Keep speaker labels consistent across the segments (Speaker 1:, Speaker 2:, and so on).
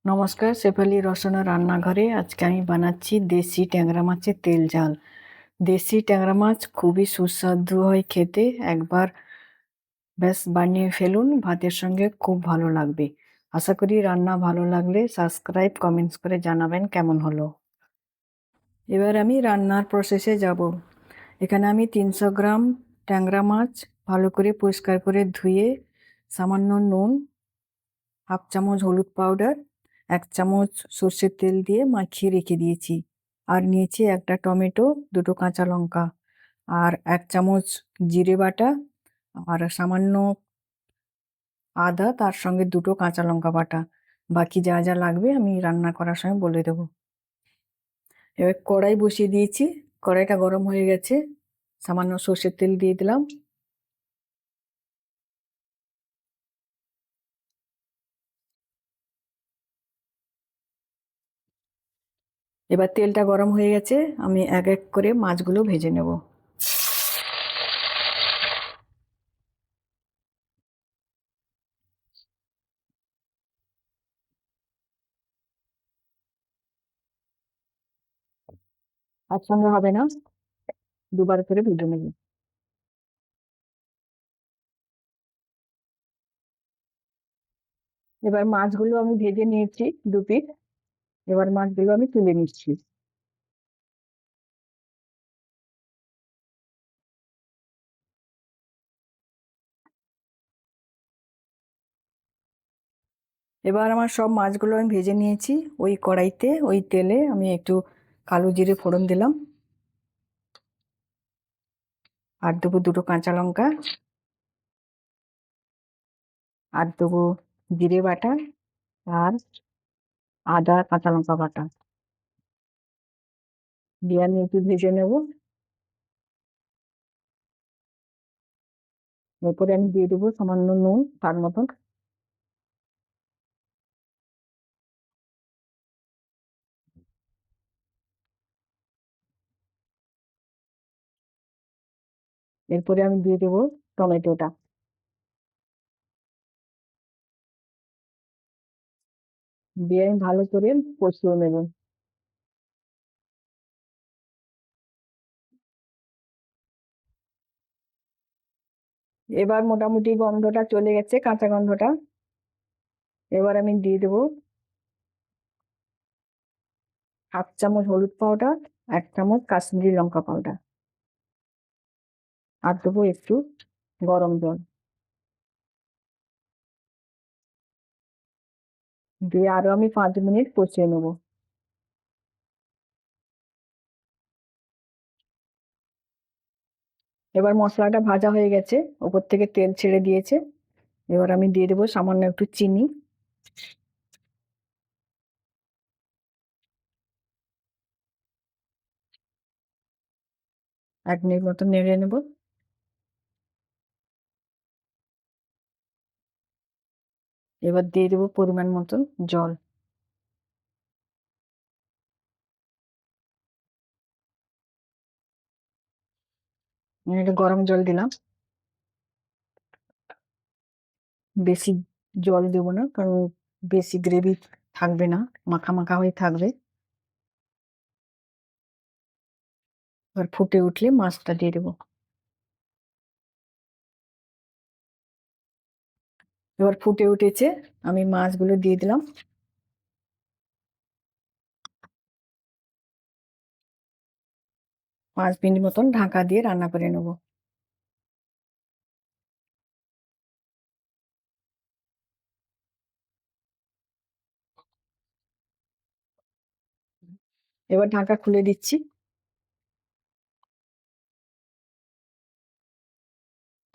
Speaker 1: নমস্কার, শেফালি রসনা রান্নাঘরে। আজকে আমি বানাচ্ছি দেশি ট্যাংরা মাছের তেল ঝাল। দেশি ট্যাংরা মাছ খুবই সুস্বাদু হয় খেতে। একবার ব্যাস বানিয়ে ফেলুন, ভাতের সঙ্গে খুব ভালো লাগবে। আশা করি রান্না ভালো লাগলে সাবস্ক্রাইব কমেন্টস করে জানাবেন কেমন হলো। এবার আমি রান্নার প্রসেসে যাব। এখানে আমি 300 গ্রাম ট্যাংরা মাছ ভালো করে পরিষ্কার করে ধুয়ে সামান্য নুন, হাফ চামচ হলুদ পাউডার, 1 চামচ সর্ষের তেল দিয়ে মাখিয়ে রেখে দিয়েছি। আর নিয়েছি একটা টমেটো, 2টো কাঁচা লঙ্কা, আর 1 চামচ জিরে বাটা, আর সামান্য আদা, তার সঙ্গে 2টো কাঁচা লঙ্কা বাটা। বাকি যা যা লাগবে আমি রান্না করার সময় বলে দেবো। এবার কড়াই বসিয়ে দিয়েছি, কড়াইটা গরম হয়ে গেছে, সামান্য সর্ষের তেল দিয়ে দিলাম। এবার তেলটা গরম হয়ে গেছে, আমি এক এক করে মাছগুলো ভেজে নেব। একসঙ্গে হবে না, দুবার করে ভেজে নেব। এবার মাছগুলো আমি ভেজে নিয়েছি 2 পিস। এবার মাছগুলো আমি তুলে নিচ্ছি। এবার আমার সব মাছগুলো আমি ভেজে নিয়েছি। ওই কড়াইতে, ওই তেলে আমি একটু কালো জিরে ফোড়ন দিলাম, আর দেবো 2টো কাঁচা লঙ্কা, আর দেবো জিরে বাটা, আর আদা কাঁচা লঙ্কা বাটা দিয়ে আমি একটু ভেজে নেব। এরপরে আমি দিয়ে দেবো সামান্য নুন তার মতন। এরপরে আমি দিয়ে দেবো টমেটোটা, দিয়ে আমি ভালো করে কষিয়ে নেব। এবার মোটামুটি গন্ধটা চলে গেছে, কাঁচা গন্ধটা। এবার আমি দিয়ে দেবো হাফ চামচ হলুদ পাউডার, 1 চামচ কাশ্মীরি লঙ্কা পাউডার, আর দেবো একটু গরম জল, দিয়ে আরো আমি 5 মিনিট কষিয়ে নেবো। এবার মশলাটা ভাজা হয়ে গেছে, উপর থেকে তেল ছেড়ে দিয়েছে। এবার আমি দিয়ে দেবো সামান্য একটু চিনি, 1 মিনিট মতো নেড়ে নেবো। এবার দিয়ে দেবো পরিমাণ মতো জল। আমি একটু গরম জল দিলাম, বেশি জল দেবো না, কারণ বেশি গ্রেভি থাকবে না, মাখা মাখা হয়ে থাকবে। এবার ফুটে উঠলে মাছটা দিয়ে দেবো। এবার ফুটে উঠেছে, আমি মাছগুলো দিয়ে দিলাম। 5 মিনিট মতন ঢাকা দিয়ে রান্না করে নেব। এবার ঢাকা খুলে দিচ্ছি।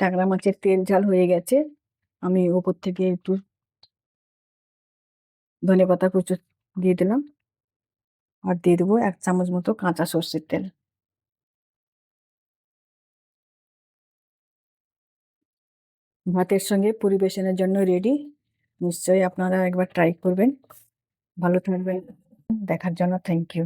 Speaker 1: ট্যাংরা মাছের তেল ঝাল হয়ে গেছে। আমি উপর থেকে একটু ধনেপাতা কুচো দিয়ে দিলাম, আর দিয়ে দেবো 1 চামচ মতো কাঁচা সর্ষের তেল। ভাতের সঙ্গে পরিবেশনের জন্য রেডি। নিশ্চয়ই আপনারা একবার ট্রাই করবেন। ভালো থাকবেন। দেখার জন্য থ্যাংক ইউ।